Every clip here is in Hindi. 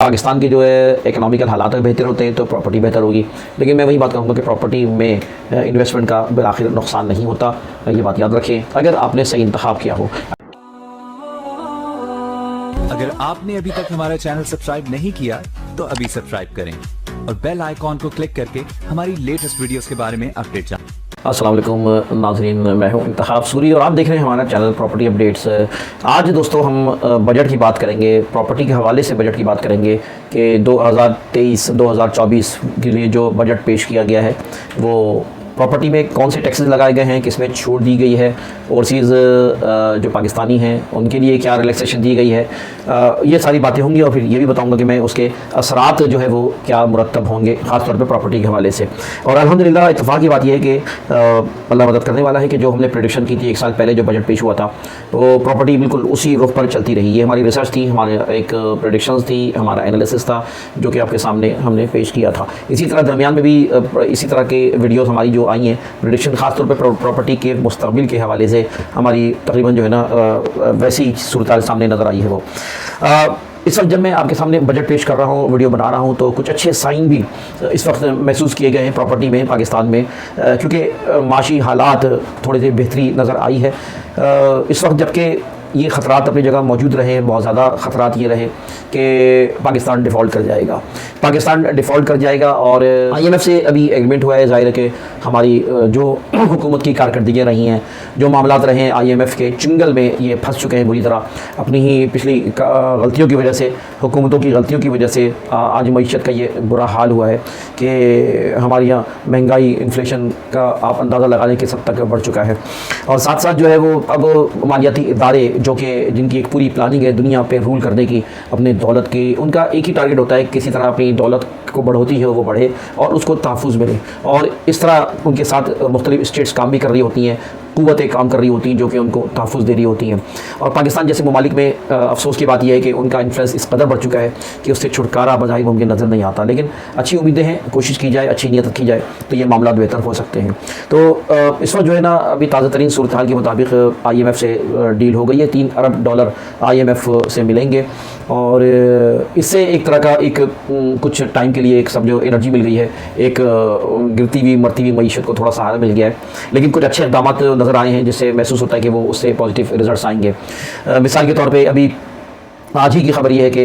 पाकिस्तान के जो है इकोनॉमिकल हालात बेहतर होते हैं तो प्रॉपर्टी बेहतर होगी। लेकिन मैं वही बात कहूँगा कि प्रॉपर्टी में इन्वेस्टमेंट का बिलाखिर नुकसान नहीं होता। ये बात याद रखें अगर आपने सही इंतखाब किया हो। अगर आपने अभी तक हमारा चैनल सब्सक्राइब नहीं किया तो अभी सब्सक्राइब करें और बेल आइकॉन को क्लिक करके हमारी लेटेस्ट वीडियोस के बारे में अपडेट जानें। अस्सलाम वालेकुम नाज़रीन, मैं हूं इंतखाब सूरी और आप देख रहे हैं हमारा चैनल प्रॉपर्टी अपडेट्स। आज दोस्तों हम बजट की बात करेंगे, प्रॉपर्टी के हवाले से बजट की बात करेंगे कि 2023-2024 के लिए जो बजट पेश किया गया है वो प्रॉपर्टी में कौन से टैक्सेस लगाए गए हैं, किसमें छूट दी गई है, ओवरसीज़ जो पाकिस्तानी हैं उनके लिए क्या रिलैक्सेशन दी गई है, ये सारी बातें होंगी। और फिर ये भी बताऊंगा कि मैं उसके असरात जो है वो क्या मुरतब होंगे ख़ास तौर पे प्रॉपर्टी के हवाले से। और अल्हम्दुलिल्लाह इत्तफ़ाक़ की बात यह है कि अल्लाह मदद करने वाला है कि जो हमने प्रेडिक्शन की थी 1 साल पहले जो बजट पेश हुआ था वो प्रॉपर्टी बिल्कुल उसी रुख पर चलती रही। ये हमारी रिसर्च थी, हमारे एक प्रेडिक्शंस थी, हमारा एनालिसिस था जो कि आपके सामने हमने पेश किया था। इसी तरह दरमियान में भी इसी तरह के वीडियोज़ हमारी जो आई हैं प्रेडिक्शन ख़ास तौर पर प्रॉपर्टी के मुस्तक़बिल के हवाले से हमारी तकरीबन जो है ना वैसी सूरत सामने नज़र आई है वो। इस वक्त जब मैं आपके सामने बजट पेश कर रहा हूँ, वीडियो बना रहा हूँ, तो कुछ अच्छे साइन भी इस वक्त महसूस किए गए हैं प्रॉपर्टी में पाकिस्तान में, क्योंकि माशी हालात थोड़ी सी बेहतरी नज़र आई है इस वक्त। जबकि ये ख़तरात अपनी जगह मौजूद रहे, बहुत ज़्यादा ख़तरात ये रहे कि पाकिस्तान डिफ़ॉल्ट कर जाएगा, पाकिस्तान डिफ़ॉल्ट कर जाएगा। और IMF से अभी एग्रीमेंट हुआ है, ज़ाहिर है कि हमारी जो हुकूमत की कारकर्दगियाँ रही हैं, जो मामलात रहे हैं IMF के चंगल में ये फंस चुके हैं बुरी तरह अपनी ही पिछली गलतियों की वजह से, हुकूमतों की गलतियों की वजह से। आज मईशत का ये बुरा हाल हुआ है कि हमारे यहाँ महंगाई इन्फ्लेशन का आप अंदाज़ा लगाने के सब तक बढ़ चुका है। और साथ साथ जो है वो अब मालियाती इदारे जो कि जिनकी एक पूरी प्लानिंग है दुनिया पे रूल करने की, अपने दौलत की, उनका एक ही टारगेट होता है किसी तरह अपनी दौलत को बढ़ोती है वो बढ़े और उसको तहफ़्फ़ुज़ मिले। और इस तरह उनके साथ मुख्तलिफ़ स्टेट्स काम भी कर रही होती हैं, क़ुव्वतें काम कर रही होती हैं जो कि उनको तहफ़्फ़ुज़ दे रही होती हैं। और पाकिस्तान जैसे ममालिक में अफसोस की बात यह है कि उनका इन्फ्लुएंस इस कदर बढ़ चुका है कि उससे छुटकारा बजाय मुमकिन नज़र नहीं आता। लेकिन अच्छी उम्मीदें हैं, कोशिश की जाए, अच्छी नीयत की जाए तो ये मामला बेहतर हो सकते हैं। तो इस वक्त जो है ना अभी ताज़ा तरीन सूरत हाल के मुताबिक IMF से डील हो गई है, $3 अरब IMF से मिलेंगे। और इससे एक तरह का एक कुछ टाइम के लिए एक समझो एनर्जी मिल गई है, एक गिरती हुई मरती हुई मईशत को थोड़ा सहारा मिल गया है। लेकिन कुछ अच्छे इक़दाम नज़र आए हैं जिससे महसूस होता है कि वो उससे पॉजिटिव रिजल्ट्स आएंगे। मिसाल के तौर पे अभी आज ही की खबर ये है कि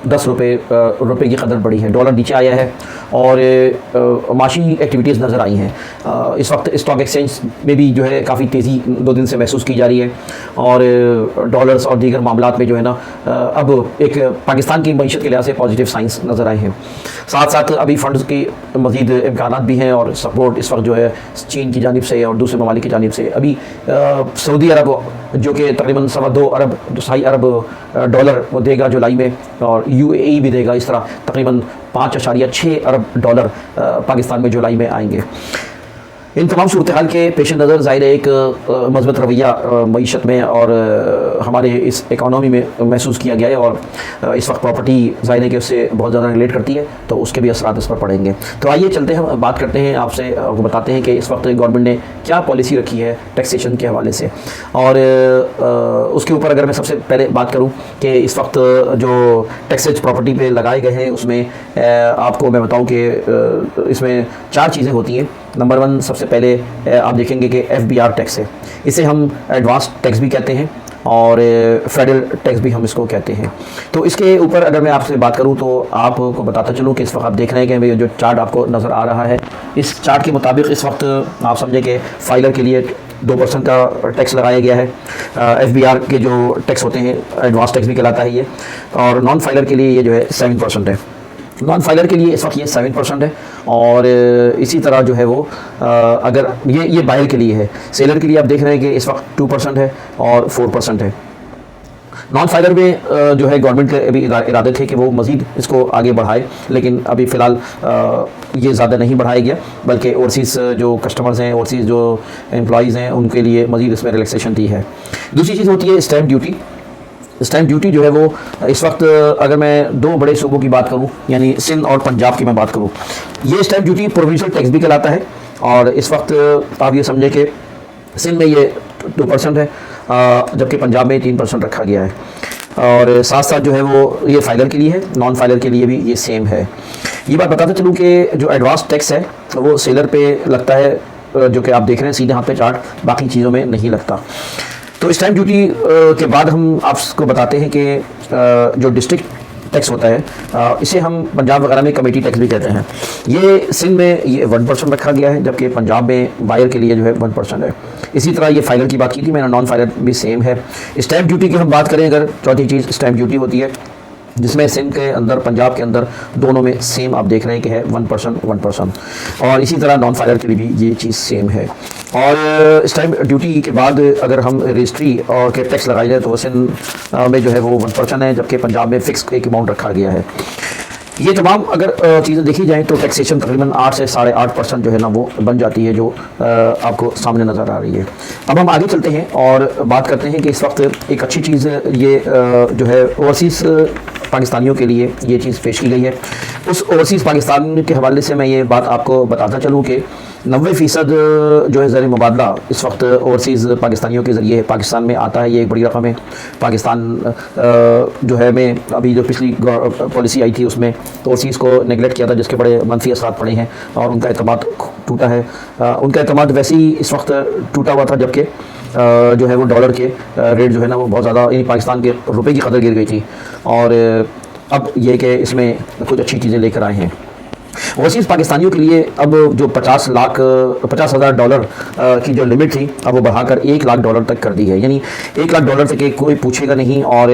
10 रुपये की कदर बढ़ी है, डॉलर नीचे आया है और माशी एक्टिविटीज़ नज़र आई हैं। इस वक्त स्टॉक एक्सचेंज में भी जो है काफ़ी तेज़ी 2 दिन से महसूस की जा रही है और डॉलर्स और दीगर मामलात में जो है ना अब एक पाकिस्तान की मईशत के लिहाज से पॉजिटिव साइंस नज़र आए हैं। साथ साथ अभी फ़ंड्स की मज़ीद इम्कानात भी हैं और सपोर्ट इस वक्त जो है चीन की जानिब से और दूसरे ममालिक की जानिब से। अभी सऊदी अरब जो कि तकरीबन 2.25 अरब डॉलर वो देगा जुलाई में, और UAE भी देगा। इस तरह तकरीबन 5.6 अरब डॉलर पाकिस्तान में जुलाई में आएंगे। इन तमाम सूरत हाल के पेश नज़र ज़ाहिर एक मज़बूत रवैया मईशत में और हमारे इस इकानमी में महसूस किया गया है। और इस वक्त प्रॉपर्टी ज़ाहिर है कि उससे बहुत ज़्यादा रिलेट करती है, तो उसके भी असरात इस पर पड़ेंगे। तो आइए चलते हैं, बात करते हैं, आपसे बताते हैं कि इस वक्त गवर्नमेंट ने क्या पॉलिसी रखी है टैक्सेशन के हवाले से। और उसके ऊपर अगर मैं सबसे पहले बात करूँ कि इस वक्त जो टैक्सेज प्रॉपर्टी पे लगाए गए हैं उसमें आपको मैं बताऊँ कि इसमें 4 चीज़ें होती हैं। नंबर 1 सबसे पहले आप देखेंगे कि FBR टैक्स है, इसे हम एडवांस टैक्स भी कहते हैं और फेडरल टैक्स भी हम इसको कहते हैं। तो इसके ऊपर अगर मैं आपसे बात करूं तो आपको बताता चलूं कि इस वक्त आप देख रहे हैं कि जो चार्ट आपको नज़र आ रहा है, इस चार्ट के मुताबिक इस वक्त आप समझें कि फाइलर के लिए 2% का टैक्स लगाया गया है। FBR के जो टैक्स होते हैं एडवांस टैक्स भी कहलाता है ये, और नॉन फाइलर के लिए ये जो है 7% है। नॉन फाइलर के लिए इस वक्त ये 7% है। और इसी तरह जो है वो अगर ये बायर के लिए है, सेलर के लिए आप देख रहे हैं कि इस वक्त 2% है और 4% है। नॉन फाइलर में जो है गवर्नमेंट के अभी इरादे थे कि वो मज़ीद इसको आगे बढ़ाए, लेकिन अभी फ़िलहाल ये ज़्यादा नहीं बढ़ाया गया, बल्कि ओवरसीज़ जो कस्टमर्स हैं, ओवरसीज़ जो एम्प्लॉइज़ हैं, उनके लिए मज़ीद इसमें रिलैक्सेशन दी है। दूसरी चीज़ होती है स्टैम्प ड्यूटी। स्टैम्प ड्यूटी जो है वो इस वक्त अगर मैं 2 बड़े सूबों की बात करूं, यानी सिंध और पंजाब की मैं बात करूं, ये स्टैम्प ड्यूटी प्रोविंशियल टैक्स भी कहलाता है। और इस वक्त आप ये समझें कि सिंध में ये 2% है, जबकि पंजाब में 3% रखा गया है। और साथ साथ जो है वो ये फाइलर के लिए है, नॉन फाइलर के लिए भी ये सेम है। ये बात बताते चलूँ कि जो एडवांस टैक्स है वो सेलर पे लगता है, जो कि आप देख रहे हैं सीधे हाथ पे चार्ट, बाकी चीज़ों में नहीं लगता। तो स्टैम्प ड्यूटी के बाद हम आपको बताते हैं कि जो डिस्ट्रिक्ट टैक्स होता है इसे हम पंजाब वगैरह में कमेटी टैक्स भी कहते हैं। ये सिंध में ये 1% रखा गया है, जबकि पंजाब में बायर के लिए जो है 1% है। इसी तरह ये फाइलर की बात की थी मैंने, नॉन फाइलर भी सेम है। स्टैम्प ड्यूटी की हम बात करें अगर, चौथी चीज़ स्टैम्प ड्यूटी होती है, जिसमें सिंध के अंदर पंजाब के अंदर दोनों में सेम आप देख रहे हैं कि है 1%। और इसी तरह नॉन फाइलर के लिए भी ये चीज़ सेम है। और स्टैम्प ड्यूटी के बाद अगर हम रजिस्ट्री और के टैक्स लगाई जाए तो सिंध में जो है वो 1% है, जबकि पंजाब में फ़िक्स एक अमाउंट रखा गया है। ये तमाम अगर चीज़ें देखी जाएँ तो टैक्सेशन तकरीबन 8 से 8.5% जो है ना वो बन जाती है, जो आपको सामने नज़र आ रही है। अब हम आगे चलते हैं और बात करते हैं कि इस वक्त एक अच्छी चीज़ ये जो है ओवरसीज़ पाकिस्तानियों के लिए ये चीज़ पेश की गई है। उस ओवरसीज़ पाकिस्तान के हवाले से मैं ये बात आपको बताता चलूँ कि 90% जो है ज़र मुबादला इस वक्त ओवरसीज़ पाकिस्तानियों के ज़रिए पाकिस्तान में आता है। ये एक बड़ी रकम है। पाकिस्तान जो है में अभी जो पिछली पॉलिसी आई थी उसमें तो ओवरसीज़ को नेगलेक्ट किया था, जिसके बड़े मनफी असरात पड़े हैं और उनका एतमाद टूटा है। उनका एतमाद वैसे ही इस वक्त टूटा हुआ था, जबकि जो है वो डॉलर के रेट जो है ना वो बहुत ज़्यादा, यानी पाकिस्तान के रुपए की कदर गिर गई थी। और अब ये कि इसमें कुछ अच्छी चीज़ें लेकर आए हैं। ओवरसीज़ पाकिस्तानियों के लिए अब जो 50,000 डॉलर की जो लिमिट थी अब वो बढ़ाकर 1 लाख डॉलर तक कर दी है। यानी 1 लाख डॉलर तक कोई पूछेगा नहीं, और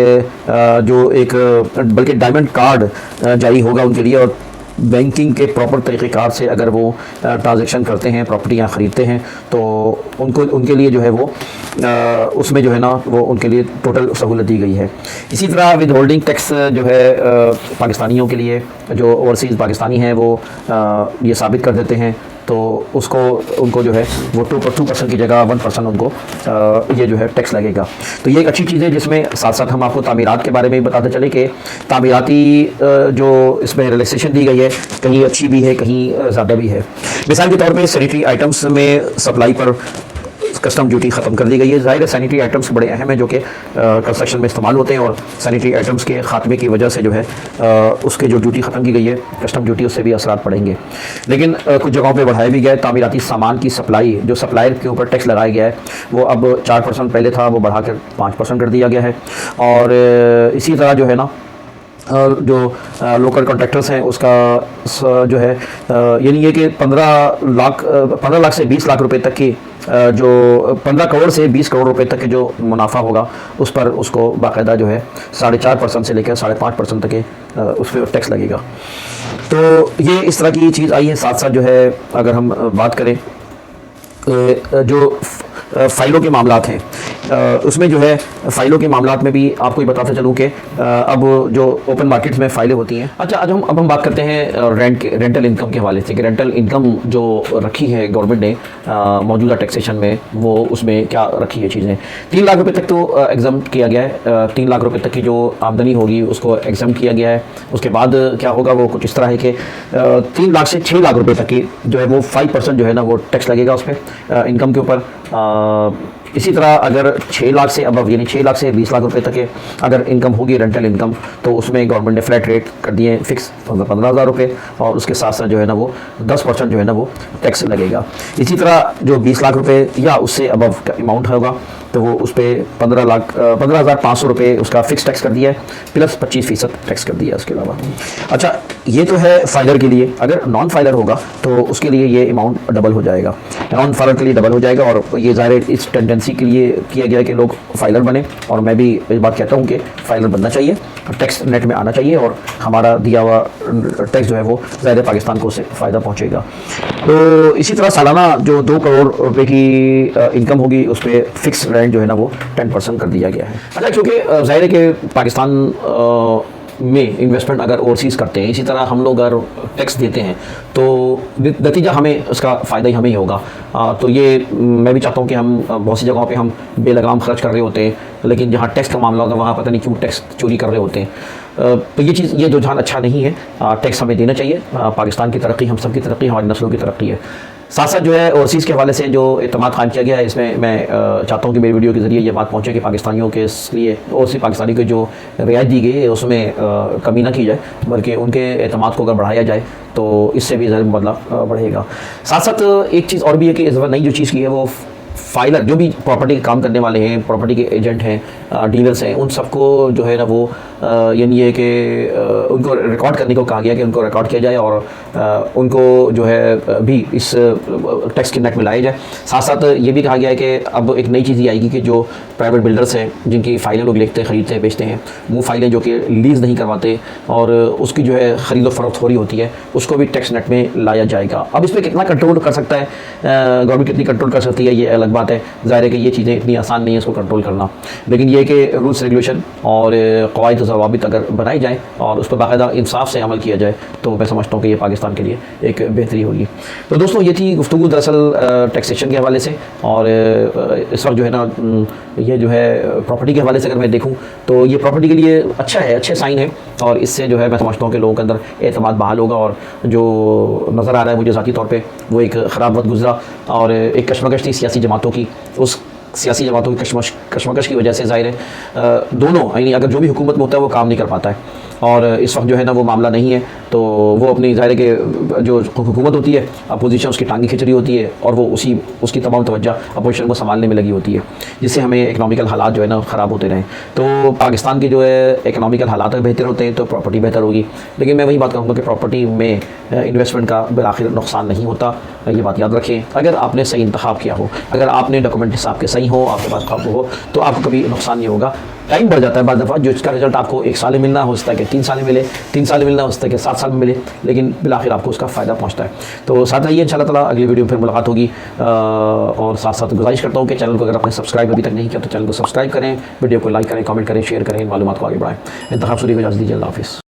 जो एक बल्कि डायमंड कार्ड जारी होगा उनके लिए, और बैंकिंग के प्रॉपर तरीक़ेकार से अगर वो ट्रांजैक्शन करते हैं, प्रॉपर्टियाँ ख़रीदते हैं, तो उनके लिए जो है वो उसमें जो है ना वो उनके लिए टोटल सहूलत दी गई है। इसी तरह विद होल्डिंग टैक्स जो है पाकिस्तानियों के लिए, जो ओवरसीज़ पाकिस्तानी हैं वो ये साबित कर देते हैं, तो उनको जो है वो 2% की जगह 1% उनको ये जो है टैक्स लगेगा। तो ये एक अच्छी चीज़ है, जिसमें साथ साथ हम आपको तामीरात के बारे में बताते चले कि तामीराती जो इसमें रिलैक्सेशन दी गई है कहीं अच्छी भी है, कहीं ज़्यादा भी है। मिसाल के तौर पे सैनिटरी आइटम्स में सप्लाई पर कस्टम ड्यूटी ख़त्म कर दी गई है। ज़ाहिर है सैनिटरी आइटम्स बड़े अहम हैं जो कि कंस्ट्रक्शन में इस्तेमाल होते हैं, और सैनिटरी आइटम्स के ख़ात्मे की वजह से जो है उसके जो ड्यूटी ख़त्म की गई है कस्टम ड्यूटी, उससे भी असरात पड़ेंगे। लेकिन कुछ जगहों पे बढ़ाया भी गया है। तामीराती सामान की सप्लाई जो सप्लायर के ऊपर टैक्स लगाया गया है वो अब 4% पहले था, वो बढ़ाकर 5% कर दिया गया है। और इसी तरह जो है ना जो लोकल कॉन्ट्रैक्टर्स हैं उसका जो है यानी ये कि 15 लाख से 20 लाख रुपए तक की जो 15 करोड़ से 20 करोड़ रुपए तक के जो मुनाफा होगा उस पर उसको बाकायदा जो है 4.5% से लेकर 5.5% तक के उस पर टैक्स लगेगा। तो ये इस तरह की चीज़ आई है। साथ साथ जो है अगर हम बात करें जो फ़ाइलों के मामलात हैं उसमें जो है फ़ाइलों के मामलात में भी आपको ये बताते चलूँ कि अब जो ओपन मार्केट्स में फ़ाइलें होती हैं। अच्छा, अब हम बात करते हैं रेंटल इनकम के हवाले से कि रेंटल इनकम जो रखी है गवर्नमेंट ने मौजूदा टैक्सेशन में, वो उसमें क्या रखी है चीज़ें। 3 लाख रुपए तक तो एग्जाम किया गया है। 3 लाख रुपए तक की जो आमदनी होगी उसको एग्जाम किया गया है। उसके बाद क्या होगा वो कुछ इस तरह है कि 3 लाख से 6 लाख रुपए तक की जो है वो 5% जो है ना वो टैक्स लगेगा उस पर इनकम के ऊपर। इसी तरह अगर 6 लाख से अबव यानी 6 लाख से 20 लाख रुपए तक के अगर इनकम होगी रेंटल इनकम, तो उसमें गवर्नमेंट ने फ्लैट रेट कर दिए फिक्स 15,000 रुपये, और उसके साथ साथ जो है ना वो 10% जो है ना वो टैक्स लगेगा। इसी तरह जो 20 लाख रुपए या उससे अबव का अमाउंट होगा तो वो उस पर 15,500 रुपये उसका फिक्स टैक्स कर दिया है, प्लस 25% टैक्स कर दिया है उसके अलावा। अच्छा, ये तो है फाइलर के लिए। अगर नॉन फाइलर होगा तो उसके लिए ये अमाउंट डबल हो जाएगा, नॉन फाइलर के लिए डबल हो जाएगा। और ये ज़ाहिर इस टेंडेंसी के लिए किया गया कि लोग फाइलर बने, और मैं भी इस बात कहता हूँ कि फाइलर बनना चाहिए, टैक्स नेट में आना चाहिए, और हमारा दिया हुआ टैक्स जो है वो ज़ाहिर पाकिस्तान को उससे फ़ायदा पहुँचेगा। तो इसी तरह सालाना जो 2 करोड़ रुपये की इनकम होगी उस पर फिक्स रेंट जो है ना वो 10% कर दिया गया है। अच्छा, क्योंकि ज़ाहिर है कि पाकिस्तान में इन्वेस्टमेंट अगर ओवरसीज़ करते हैं, इसी तरह हम लोग अगर टैक्स देते हैं तो नतीजा हमें उसका फ़ायदा ही हमें ही होगा। तो ये मैं भी चाहता हूँ कि हम बहुत सी जगहों पे हम बेलगाम खर्च कर रहे होते हैं, लेकिन जहाँ टैक्स का मामला होता है वहाँ पता नहीं क्यों टैक्स चोरी कर रहे होते हैं। तो ये रुझान अच्छा नहीं है। टैक्स हमें देना चाहिए। पाकिस्तान की तरक्की, हम सब की तरक्की, हमारी नस्लों की तरक्की है। साथ साथ जो है ओवरसीज़ के हवाले से जो एतमाद कायम किया गया है, इसमें मैं चाहता हूँ कि मेरी वीडियो के ज़रिए ये बात पहुँचे कि पाकिस्तानियों के लिए ओवरसीज़ पाकिस्तानी को जो रियायत दी गई है उसमें कमी ना की जाए, बल्कि उनके एतमाद को अगर बढ़ाया जाए तो इससे भी ज़रूर बदलाव बढ़ेगा। साथ साथ एक चीज़ और भी है कि इस बार नई जो चीज़ की है वो फाइलर, जो भी प्रॉपर्टी के काम करने वाले हैं, प्रॉपर्टी के एजेंट हैं, डीलर्स हैं, उन सबको जो है ना वो यानी है कि उनको रिकॉर्ड करने को कहा गया कि उनको रिकॉर्ड किया जाए और उनको जो है भी इस टैक्स के नेट में लाया जाए। साथ साथ ये भी कहा गया है कि अब एक नई चीज़ ये आएगी कि जो प्राइवेट बिल्डर्स हैं जिनकी फ़ाइलें लोग लिखते हैं, ख़रीदते हैं, बेचते हैं, वो फ़ाइलें जो कि लीज़ नहीं करवाते और उसकी जो है ख़रीदो फरोख्त हो रही होती है, उसको भी टैक्स नेट में लाया जाएगा। अब इस पर कितना कंट्रोल कर सकता है गवर्नमेंट, कितनी कंट्रोल कर सकती है, ये अलग बात है। ज़ाहिर है कि ये चीज़ें इतनी आसान नहीं है इसको कंट्रोल करना, लेकिन ये कि रूल्स रेगुलेशन और क़वाइद ज़वाबित अगर बनाई जाए और उस पर बाकायदा इंसाफ से अमल किया जाए तो मैं समझता हूँ कि ये पाकिस्तान के लिए एक बेहतरी होगी। तो दोस्तों ये थी गुफ्तगू दरअसल टैक्सेशन के हवाले से, और इस वक्त जो है ना ये जो है प्रॉपर्टी के हवाले से अगर मैं देखूँ तो ये प्रॉपर्टी के लिए अच्छा है, अच्छे साइन है, और इससे जो है मैं समझता हूँ कि लोगों के अंदर एतमाद बहाल होगा। और जो नज़र आ रहा है मुझे ज़ाती तौर पे वो एक ख़राब वक्त गुजरा और एक कशमकश थी सियासी जमातों की, उस सियासी जमातों की कशमकश की वजह से ज़ाहिर है दोनों यानी अगर जो भी हुकूमत में होता है वो काम नहीं कर पाता है, और इस वक्त जो है ना वो मामला नहीं है, तो वो अपनी ज़ाहिर है कि जो हुकूमत होती है अपोजिशन उसकी टांगी खिंच रही होती है और वो उसकी तमाम तवज्जो अपोजिशन को संभालने में लगी होती है, जिससे हमें इकनॉमिकल हालात जो है ना ख़राब होते रहें। तो पाकिस्तान के जो है इकनॉमिकल हालात बेहतर होते हैं तो प्रॉपर्टी बेहतर होगी, लेकिन मैं वही बात कहूँगा कि प्रॉपर्टी में इन्वेस्टमेंट का बिलाखिर नुकसान नहीं होता, ये बात याद रखें। अगर आपने सही इंतखाब किया हो, अगर आपने डॉक्यूमेंट हिसाब के सही हो, आपके पास काबू हो, तो आपको कभी नुकसान नहीं होगा। टाइम बढ़ जाता है बाद दफ़ा, जो इसका रिजल्ट आपको 1 साल में मिलना हो सकता है कि 3 साल में मिले, 3 साल में मिलना हो सकता है कि 7 साल में मिले, लेकिन बिलाखिर आपको उसका फ़ायदा पहुंचता है। तो साथ रहिए, इंशाल्लाह ताला अगली वीडियो में फिर मुलाकात होगी। और साथ साथ गुजारिश करता हूँ कि चैनल को अगर आपने सब्सक्राइब अभी तक नहीं किया तो चैनल को सब्सक्राइब करें, वीडियो को लाइक करें, कमेंट करें, शेयर करें, इन मालूमात को आगे बढ़ाएं। इंतखाब सूरी को इजाज़त दीजिए, अल्लाह हाफ़िज़।